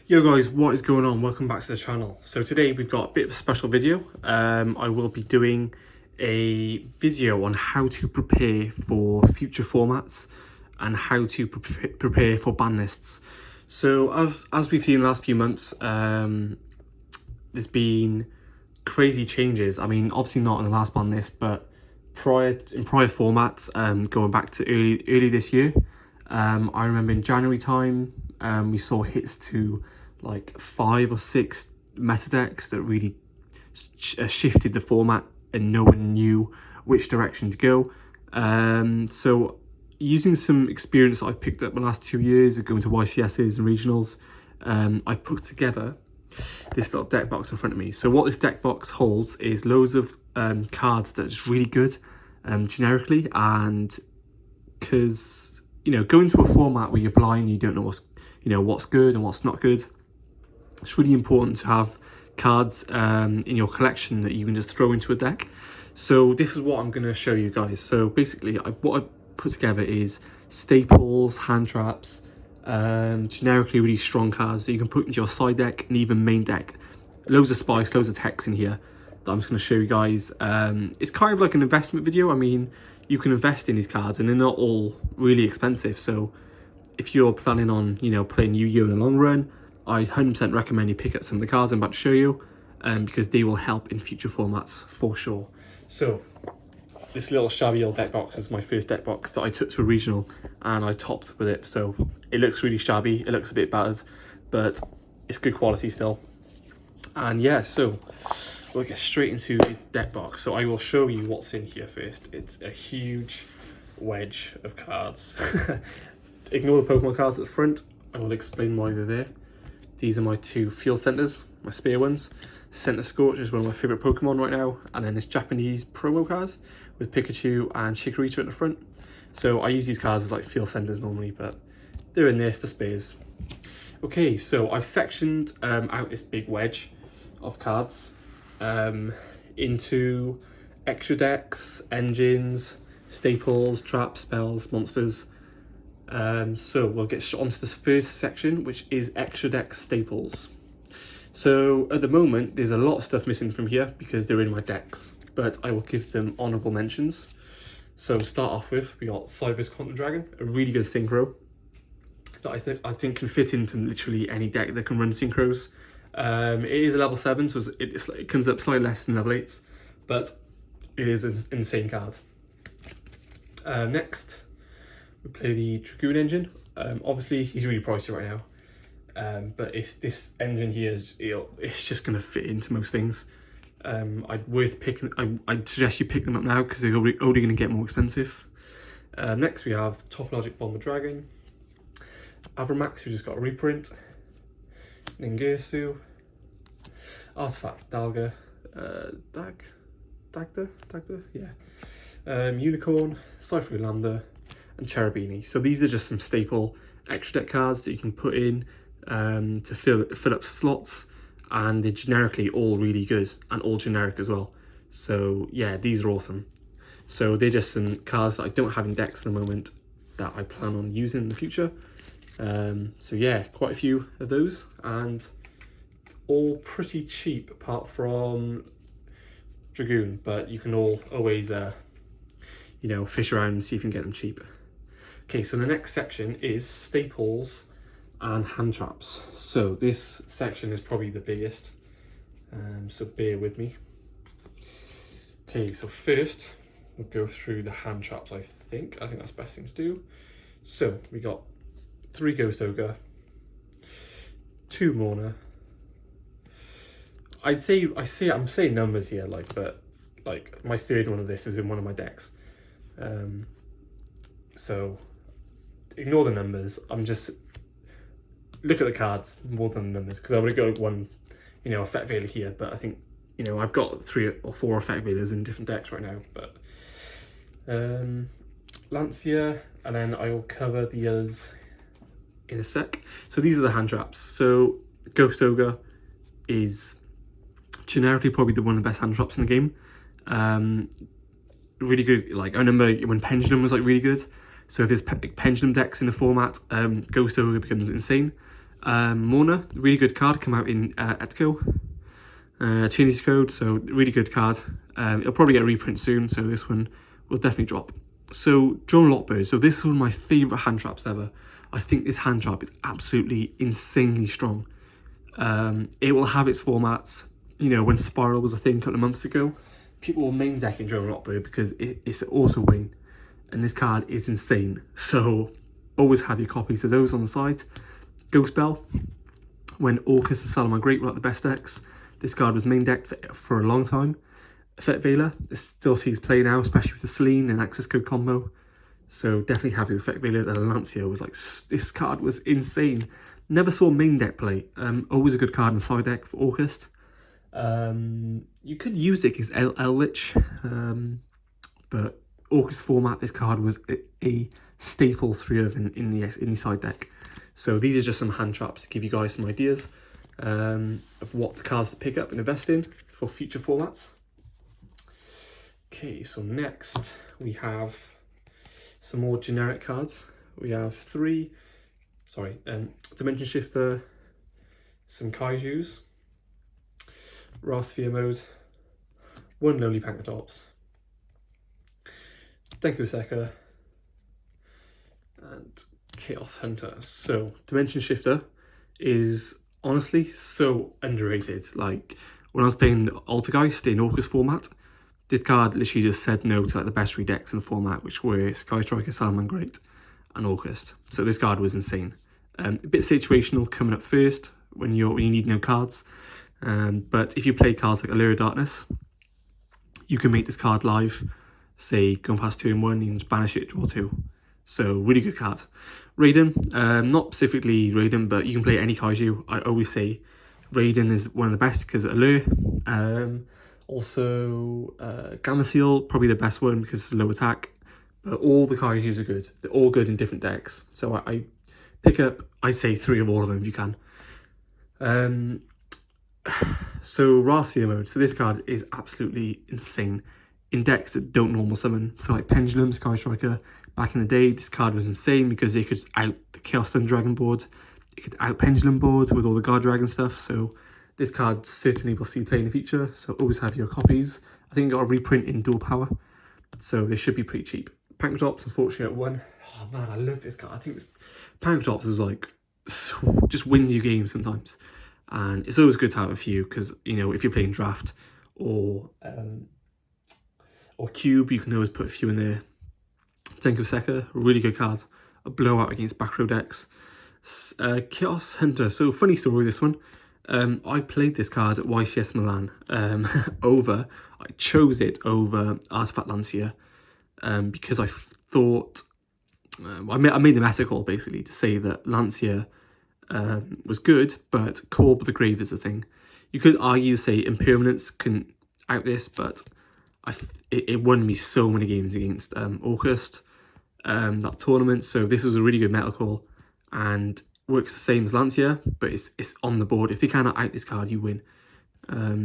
Yo guys, what is going on? Welcome back to the channel. So today we've got a bit of a special video. I will be doing a video on how to prepare for future formats and how to prepare for ban lists. So as we've seen in the last few months, there's been crazy changes. I mean, obviously not in the last ban list, but in prior formats, going back to early this year. I remember in January time, we saw hits to like 5 or 6 meta decks that really shifted the format and no one knew which direction to go. So using some experience that I've picked up in the last 2 years of going to YCSs and regionals, I put together this little deck box in front of me. So what this deck box holds is loads of cards that are just really good generically, and because going to a format where you're blind, you don't know what's good and what's not good, it's really important to have cards in your collection that you can just throw into a deck. So this is what I'm going to show you guys. So basically what I put together is staples, hand traps, generically really strong cards that you can put into your side deck and even main deck. Loads of spice, loads of text in here that I'm just going to show you guys. It's kind of like an investment video. I mean, you can invest in these cards and they're not all really expensive. So if you're planning on, playing YuGiOh in the long run, I 100% recommend you pick up some of the cards I'm about to show you, because they will help in future formats for sure. So this little shabby old deck box is my first deck box that I took to a regional and I topped with it. So it looks really shabby, it looks a bit battered, but it's good quality still. And yeah, so we'll get straight into the deck box. So I will show you what's in here first. It's a huge wedge of cards. Ignore the Pokemon cards at the front. I will explain why they're there. These are my 2 field centers, my spear ones. Center Scorch is one of my favorite Pokemon right now, and then this Japanese promo cards with Pikachu and Chikorita at the front. So I use these cards as like field centers normally, but they're in there for spares. Okay, so I've sectioned out this big wedge of cards into extra decks, engines, staples, traps, spells, monsters. So we'll get onto this first section, which is extra deck staples. So at the moment, there's a lot of stuff missing from here because they're in my decks, but I will give them honourable mentions. So to start off with, we got Cyber's Quantum Dragon, a really good synchro that I think can fit into literally any deck that can run synchros. It is a level 7, so it comes up slightly less than level 8s, but it is an insane card. Next, we play the Dragoon Engine. Obviously, he's really pricey right now, but this engine here it's just going to fit into most things. I'd suggest you pick them up now because they're only going to get more expensive. Next, we have Topologic Bomber Dragon, Avramax, who just got a reprint, Ningirsu, Artifact Dalga, Dagda, yeah, Unicorn, Cypher Lambda, and Cherubini. So these are just some staple extra deck cards that you can put in to fill up slots, and they're generically all really good and all generic as well. So yeah, these are awesome. So they're just some cards that I don't have in decks at the moment that I plan on using in the future. So yeah, quite a few of those, and all pretty cheap apart from Dragoon, but you can always fish around and see if you can get them cheap. Okay, so the next section is staples and hand traps. So this section is probably the biggest, so bear with me. Okay, so first we'll go through the hand traps. I think that's the best thing to do. So we got 3 Ghost Ogre, 2 Morna. I'm saying numbers here, but my third one of this is in one of my decks. So ignore the numbers. I'm just look at the cards more than the numbers, because I would have got one, effect veiler here, but I think I've got 3 or 4 effect veilers in different decks right now. But Lancia, and then I will cover the others in a sec. So these are the hand traps. So Ghost Ogre is generically probably one of the best hand traps in the game. Really good. Like I remember when Pendulum was really good. So if there's Pendulum decks in the format, Ghost Ogre becomes insane. Mona, really good card, come out in Etco. Chinese code, so really good card. It'll probably get a reprint soon, so this one will definitely drop. So Drone Lockbird, so this is one of my favourite hand traps ever. I think this hand trap is absolutely insanely strong. It will have its formats. You know, when Spiral was a thing a couple of months ago, people were main decking Drone Lockbird because it's an auto win, and this card is insane. So always have your copies of those on the side. Ghost Bell, when Orcus and Salamangreat Great were like the best decks, this card was main decked for a long time. Effect Veiler, this still sees play now, especially with the Selene and access code combo. So definitely have your Effect Veiler. And Lancia was like, this card was insane. Never saw main deck play. Always a good card in the side deck for Orcust. You could use it against Eldritch, but Orcust format, this card was a staple 3 of in the side deck. So these are just some hand traps to give you guys some ideas of what cards to pick up and invest in for future formats. Okay, so next we have some more generic cards. We have 3, Dimension Shifter, some Kaijus, Wrath Sphere Mode, 1 Lonely Pankatops, Denko Sekka, and Chaos Hunter. So Dimension Shifter is honestly so underrated. Like when I was playing Altergeist in Orcus format, this card literally just said no to like the best 3 decks in the format, which were Sky Striker, Salamangreat Great, and Orcust. So this card was insane. A bit situational coming up first when you need no cards. But if you play cards like Allure of Darkness, you can make this card live. Say going past 2 in 1, you can just banish it, draw 2. So really good card. Raiden, not specifically Raiden, but you can play any Kaiju. I always say Raiden is one of the best because Allure. Also, Gamma Seal, probably the best one because it's low attack. But all the Kaijus are good. They're all good in different decks. So I pick up, I'd say 3 of all of them if you can. So Racia mode. So this card is absolutely insane in decks that don't normal summon. So like Pendulum, Sky Striker. Back in the day, this card was insane because it could out the Chaos Thunder Dragon board. It could out Pendulum boards with all the Guard Dragon stuff. So this card certainly will see play in the future. So always have your copies. I think it got a reprint in dual power. So they should be pretty cheap. Panic Drops, unfortunately, at 1. Oh man, I love this card. I think Panic Drops is like, just wins you games sometimes. And it's always good to have a few because, you know, if you're playing Draft or Cube, you can always put a few in there. Denko Sekka, really good card. A blowout against back row decks. Chaos Hunter. So funny story, this one. I played this card at YCS Milan I chose it over Artifact Lancia because I thought, I made the meta call basically to say that Lancia was good, but Corp of the Grave is the thing. You could argue, say, Impermanence can out this, but it won me so many games against Orcust, that tournament. So this was a really good meta call and works the same as Lancia, but it's on the board. If you cannot out this card, you win.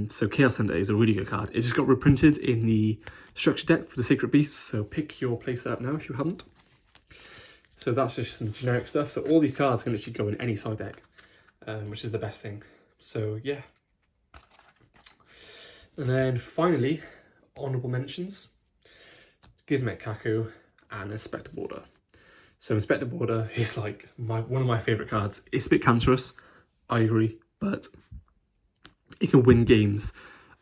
So Chaos Hunter is a really good card. It just got reprinted in the structure deck for the Sacred Beasts, so pick your place up now if you haven't. So that's just some generic stuff. So all these cards can literally go in any side deck, which is the best thing. So yeah. And then finally, honourable mentions. Gizmek Kaku and Inspector Border. So Inspector Border is like one of my favourite cards. It's a bit cancerous, I agree, but it can win games.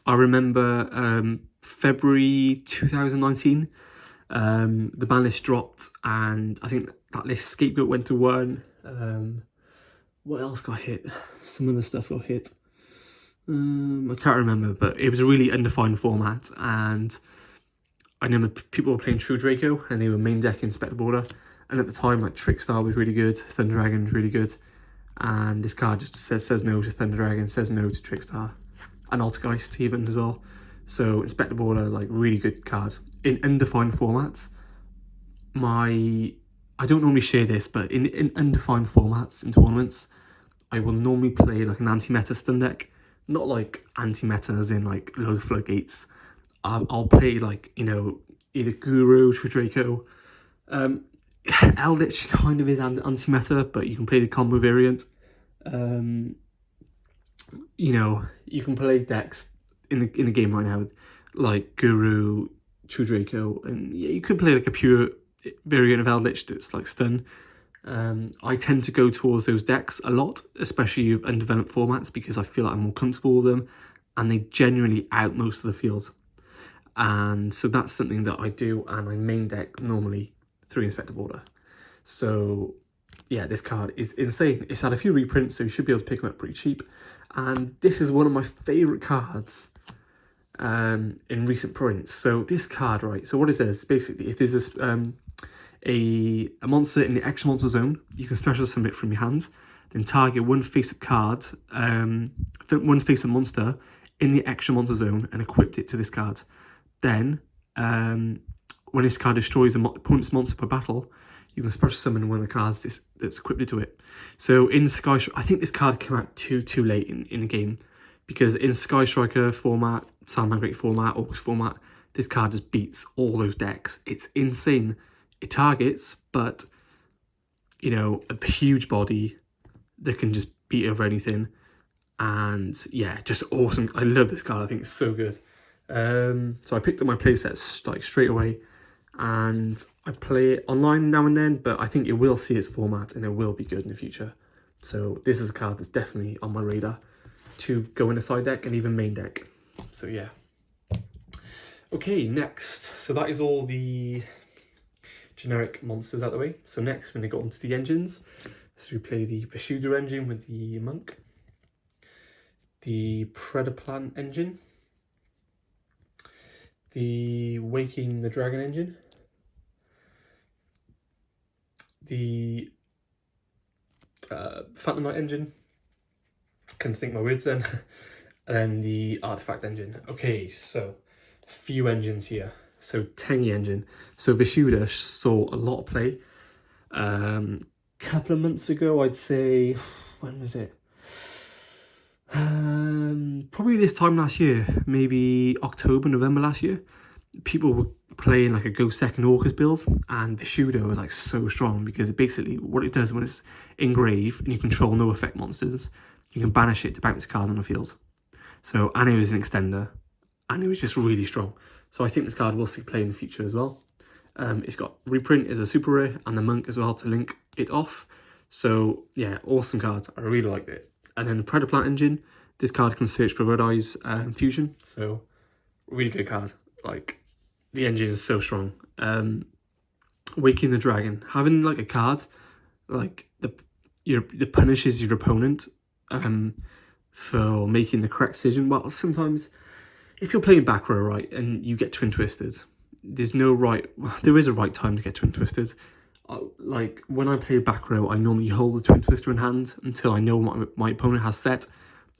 I remember February 2019, the Banlist dropped, and I think that list Scapegoat went to 1. What else got hit? Some other stuff got hit. I can't remember, but it was a really undefined format, and I remember people were playing True Draco, and they were main deck Inspector Border, and at the time, like, Trickstar was really good, Thunder Dragon was really good, and this card just says no to Thunder Dragon, says no to Trickstar, and Altergeist even as well. So Inspector Border, like, really good card. In undefined formats, I don't normally share this, but in undefined formats in tournaments, I will normally play like an anti-meta stun deck. Not like anti-meta as in like loads of floodgates. I'll play like, you know, either Guru, True Draco. Eldritch kind of is anti-meta, but you can play the combo variant. You know, you can play decks in the game right now, like Guru, Dragoon, and yeah, you could play like a pure variant of Eldritch that's like stun. I tend to go towards those decks a lot, especially in undeveloped formats, because I feel like I'm more comfortable with them, and they generally out most of the field. And so that's something that I do, and I main deck normally 3 Inspector Border. So yeah, this card is insane. It's had a few reprints, so you should be able to pick them up pretty cheap. And this is one of my favourite cards in recent prints. So this card, right, so what it does, basically, if there's this, a monster in the extra monster zone, you can special summon it from your hand, then target one face-up card, one face-up monster in the extra monster zone and equip it to this card. Then, when this card destroys an opponent's monster per battle, you can special summon one of the cards that's equipped to it. So in Sky, I think this card came out too late in the game, because in Sky Striker format, Sound Great format, Orcs format, this card just beats all those decks. It's insane. It targets, but you know, a huge body that can just beat over anything. And yeah, just awesome. I love this card. I think it's so good. So I picked up my playsets like straight away, and I play it online now and then, but I think it will see its format and it will be good in the future. So this is a card that's definitely on my radar to go in a side deck and even main deck. So yeah. Okay, next. So that is all the generic monsters out of the way. So next we're going to go on to the engines. So we play the YuGiOh engine with the monk, the Predaplant engine, the Waking the Dragon engine, the Phantom Knight engine, couldn't think my words then, and then the Artifact engine. Okay, so a few engines here. So Tengi engine. So YuGiOh saw a lot of play. Couple of months ago, I'd say, when was it? Probably this time last year, maybe October, November last year. People were playing like a Go Second Orcus build, and YuGiOh was like so strong, because basically what it does when it's engrave and you control no effect monsters, you can banish it to bounce cards on the field. So, and it was an extender, and it was just really strong. So I think this card will see play in the future as well. It's got reprint as a super rare, and the monk as well to link it off. So yeah, awesome card. I really liked it. And then the Predaplant engine, this card can search for Red Eyes fusion. So really good card. Like, the engine is so strong. Waking the Dragon, having like a card like that punishes your opponent for making the correct decision. Well, sometimes if you're playing back row, right, and you get twin twisted, there's no right, there is a right time to get twin twisted. Like when I play back row, I normally hold the twin twister in hand until I know what my opponent has set,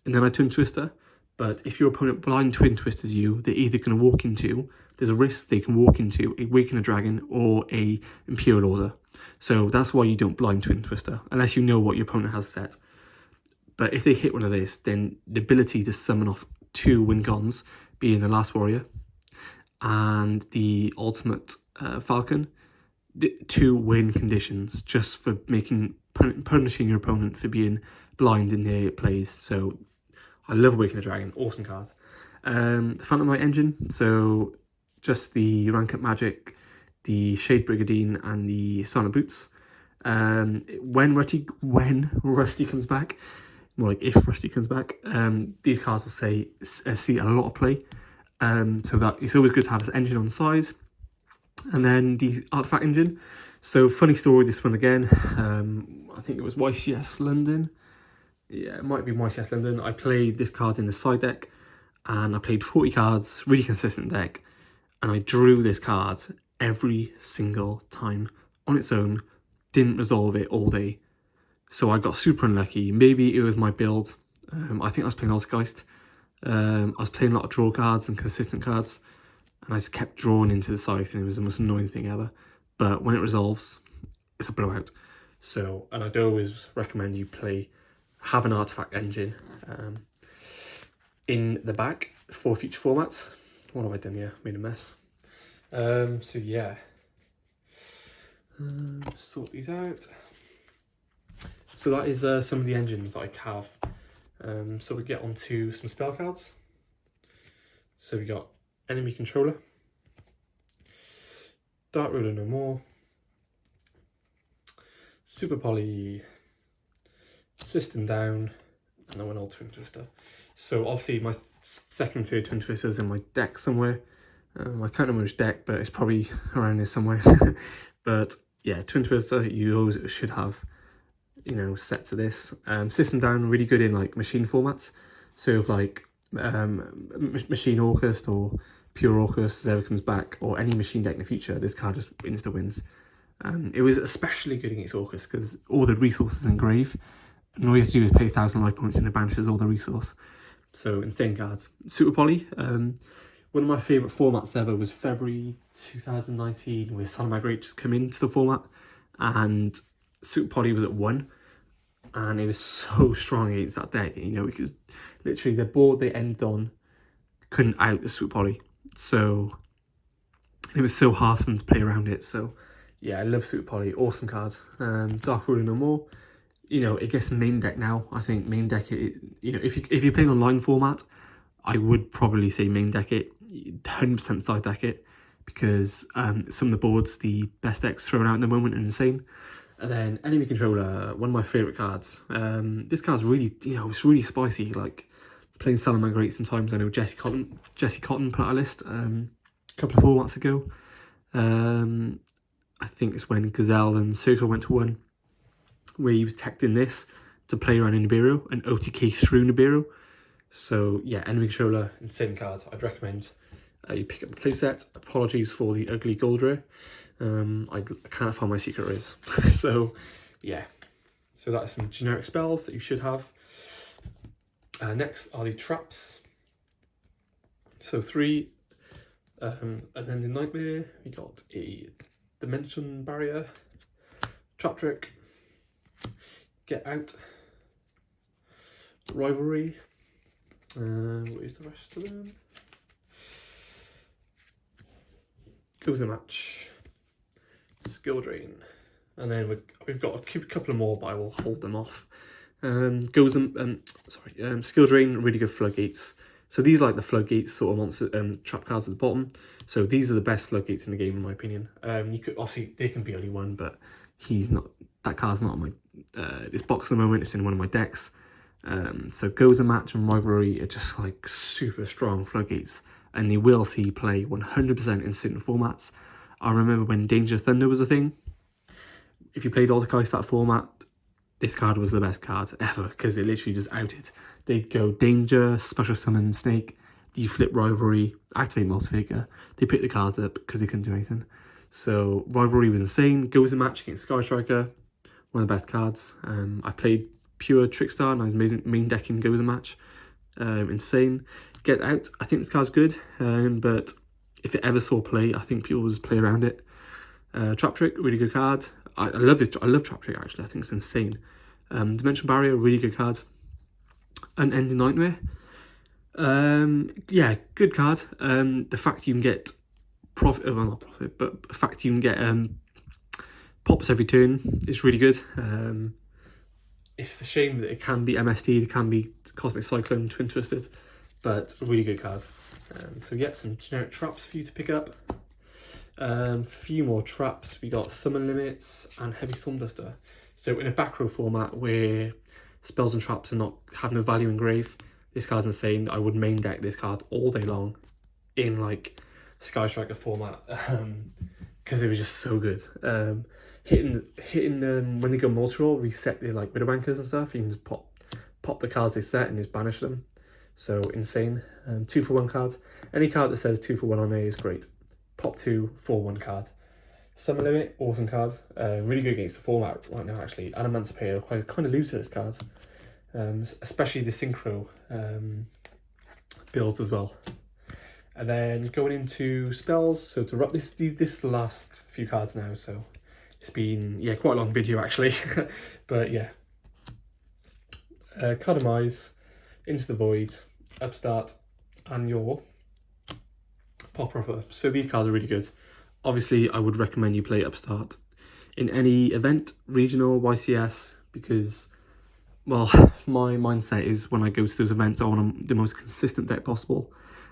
and then I twin twister. But if your opponent blind twin twisters you, they're either going to walk into, there's a risk they can walk into a Waken a Dragon or a Imperial Order. So that's why you don't blind twin twister, unless you know what your opponent has set. But if they hit one of this, then the ability to summon off 2 Wincons, being the Last Warrior and the Ultimate Falcon, the 2 win conditions just for punishing your opponent for being blind in their plays. So I love Waking the Dragon, awesome card. The Phantom Knight engine, so just the rank up magic, the Shade Brigandine and the Silent Boots. When Rusty comes back, more like if Rusty comes back, these cards will see a lot of play. So that it's always good to have this engine on the side. And then the Artifact engine. So funny story, this one again. I think it was YCS London. Yeah, it might be YCS London. I played this card in the side deck, and I played 40 cards, really consistent deck, and I drew this card every single time on its own, didn't resolve it all day. So I got super unlucky. Maybe it was my build. I think I was playing Ozgeist. I was playing a lot of draw cards and consistent cards, and I just kept drawing into the scythe, and it was the most annoying thing ever. But when it resolves, it's a blowout. So, and I'd always recommend you have an Artifact engine in the back for future formats. What have I done here? Made a mess. So yeah, sort these out. So that is some of the engines that I have. So we get on to some spell cards. So we got Enemy Controller, Dark Ruler No More, Super Poly, System Down, and then one old Twin Twister. So obviously my second and third Twin Twisters in my deck somewhere. I can't remember which deck, but it's probably around there somewhere. But yeah, Twin Twister you always should have, you know, set to this. System Down, really good in like machine formats. So if like Machine Orcust or Pure Orcust ever comes back, or any machine deck in the future, this card just insta wins. It was especially good against Orcust because all the resources engrave, and all you have to do is pay 1,000 life points and it banishes all the resource. So insane cards. Super Poly, one of my favourite formats ever was February 2019 with Salamangreat just come into the format, and Super Poly was at 1, and it was so strong against that deck, you know, because literally the board they ended on couldn't out the Super Poly, so it was so hard for them to play around it. So yeah, I love Super Poly, awesome card. Dark Ruler No More, you know, it gets main deck now. I think main deck it, you know, if you're playing online format, I would probably say main deck it, 100% side deck it, because some of the boards the best decks thrown out in the moment are insane. And then Enemy Controller, one of my favourite cards. This card's really, you know, it's really spicy. Like playing Salamangreat sometimes. I know Jesse Cotton put out a list a couple of formats ago. I think it's when Gazelle and Circle went to 1, where he was teching this to play around in Nibiru and OTK through Nibiru. So yeah, Enemy Controller, insane card. I'd recommend you pick up the playset. Apologies for the ugly gold rare. I can't find my secret rares. So yeah, so that's some generic spells that you should have. Next are the traps. So 3, and then the Nightmare, we got a Dimension Barrier, Trap Trick, Get Out, Rivalry, what is the rest of them? Goes a Match, Skill Drain, and then we've got a couple of more, but I will hold them off. Skill Drain, really good floodgates. So these are like the floodgates sort of monster trap cards at the bottom. So these are the best floodgates in the game in my opinion. You could obviously they can be only one, but he's not. That card's not on my this box at the moment. It's in one of my decks. So Goes a Match and Rivalry are just like super strong floodgates, and they will see play 100% in certain formats. I remember when Danger Thunder was a thing. If you played Altergeist that format, this card was the best card ever because it literally just outed. They'd go Danger, Special Summon Snake, you flip Rivalry, activate Multifigure. They picked the cards up because they couldn't do anything. So Rivalry was insane. Goes a Match against Sky Striker, one of the best cards. I played Pure Trickstar and I was main decking Goes a Match. Insane. Get Out, I think this card's good, but if it ever saw play, I think people will just play around it. Trap Trick, really good card. I love this. I love Trap Trick actually. I think it's insane. Dimension Barrier, really good card. Unending Nightmare. Yeah, good card. The fact you can get profit, well not profit, but the fact you can get pops every turn is really good. It's a shame that it can be MSD, it can be Cosmic Cyclone, Twin Twisted, but a really good card. So yeah, some generic traps for you to pick up. Few more traps. We got Summon Limits and Heavy Storm Duster. So in a back row format where spells and traps are not have no value in grave, this card's insane. I would main deck this card all day long in like Sky Striker format because it was just so good. Hitting when they go multi-roll, reset the like Widow Bankers and stuff. You can just pop the cards they set and just banish them. So insane. 2 for 1 card. Any card that says 2 for 1 on there is great. Pop 2 for 1 card. Summon Limit, awesome card. Really good against the format right now actually. And Emancipator, kind of lose to this card. Especially the Synchro builds as well. And then going into spells, so to wrap this is the last few cards now, so it's been quite a long video actually. But yeah. Cardomize, Into the Void, Upstart, and your Pop Upper. So these cards are really good. Obviously, I would recommend you play Upstart in any event, regional, YCS, because, well, my mindset is when I go to those events, I want the most consistent deck possible,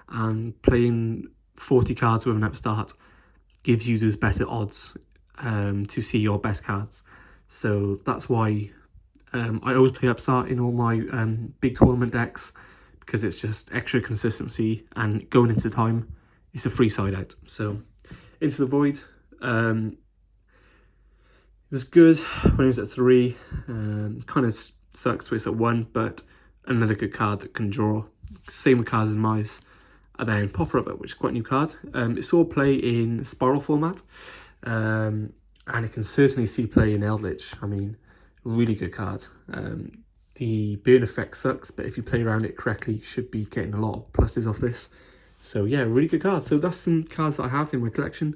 and playing 40 cards with an upstart gives you those better odds to see your best cards. So that's why I always play upstart in all my big tournament decks, because it's just extra consistency, and going into time, it's a free side out. So Into the Void, it was good when it was at 3, kind of sucks when it's at 1, but another good card that can draw. Same with Cards and Mice, and then Popper Up, which is quite a new card. It's all play in Spiral format, and it can certainly see play in Eldritch. I mean, really good card. The burn effect sucks, but if you play around it correctly, you should be getting a lot of pluses off this. So yeah, really good card. So that's some cards that I have in my collection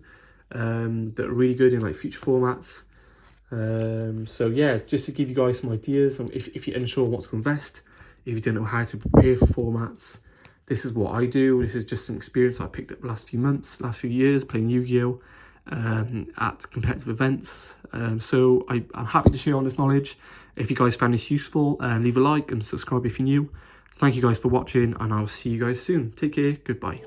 that are really good in like future formats. So yeah, just to give you guys some ideas on if you're unsure what to invest, if you don't know how to prepare for formats, this is what I do. This is just some experience I picked up the last few months, last few years playing Yu-Gi-Oh! At competitive events. So I'm happy to share on this knowledge. If you guys found this useful, leave a like and subscribe if you're new. Thank you guys for watching, and I'll see you guys soon. Take care. Goodbye.